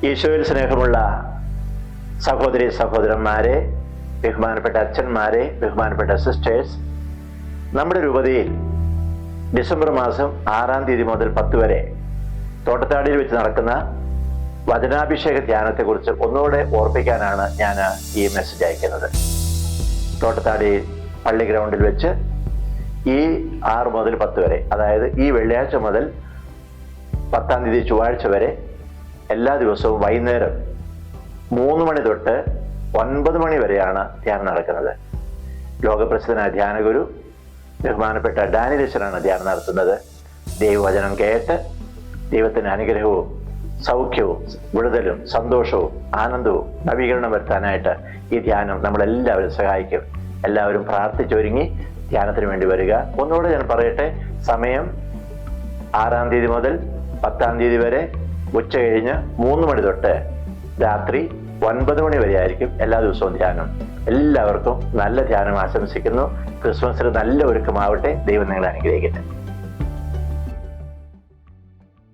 ഈശോയിൽ സ്നേഹമുള്ള സഹോദരി സഹോദരന്മാരെ, ബഹുമാനപ്പെട്ട അച്ഛന്മാരെ, ബഹുമാനപ്പെട്ട സിസ്റ്റേഴ്സ്, നമ്മുടെ രൂപതയിൽ ഡിസംബർ മാസം 6-ാം തീയതി മുതൽ 10 വരെ തോട്ടത്താടിയിൽ വെച്ച് നടക്കുന്ന വചനാഭിഷേക ധ്യാനത്തെക്കുറിച്ച് ഒന്നുകൂടെ ഓർപ്പിക്കാനാണ് ഞാൻ ഈ മെസ്സേജ് അയക്കുന്നത്. തോട്ടത്താടി പള്ളി ഗ്രൗണ്ടിൽ വെച്ച് ഈ 6 മുതൽ 10 വരെ, അതായത് ഈ വെള്ളിയാഴ്ച മുതൽ 10-ാം തീയതി ചൊവ്വാഴ്ച വരെ എല്ലാ ദിവസവും വൈകുന്നേരം 3 മണി തൊട്ട് 9 മണി വരെയാണ് ധ്യാനം നടക്കുന്നത്. ലോകപ്രസിദ്ധനായ ധ്യാനഗുരു ബഹുമാനപ്പെട്ട ഡാനിയേലച്ചനാണ് ധ്യാനം നടത്തുന്നത്. ദൈവവചനം കേട്ട് ദൈവത്തിൻ്റെ അനുഗ്രഹവും സൗഖ്യവും വിടുതലും സന്തോഷവും ആനന്ദവും നവീകരണം വരുത്താനായിട്ട് ഈ ധ്യാനം നമ്മളെല്ലാവരും സഹായിക്കും. എല്ലാവരും പ്രാർത്ഥിച്ചൊരുങ്ങി ധ്യാനത്തിന് വേണ്ടി വരിക. ഒന്നുകൂടെ ഞാൻ പറയട്ടെ, സമയം 6-ാം തീയതി മുതൽ 10-ാം തീയതി വരെ ഉച്ച കഴിഞ്ഞ് 3 മണി തൊട്ട് രാത്രി 9 മണി വരെ ആയിരിക്കും എല്ലാ ദിവസവും ധ്യാനം. എല്ലാവർക്കും നല്ല ധ്യാനം ആശംസിക്കുന്നു. ക്രിസ്മസിന് നല്ല ഒരുക്കമാവട്ടെ. ദൈവം നിങ്ങളെ അനുഗ്രഹിക്കട്ടെ.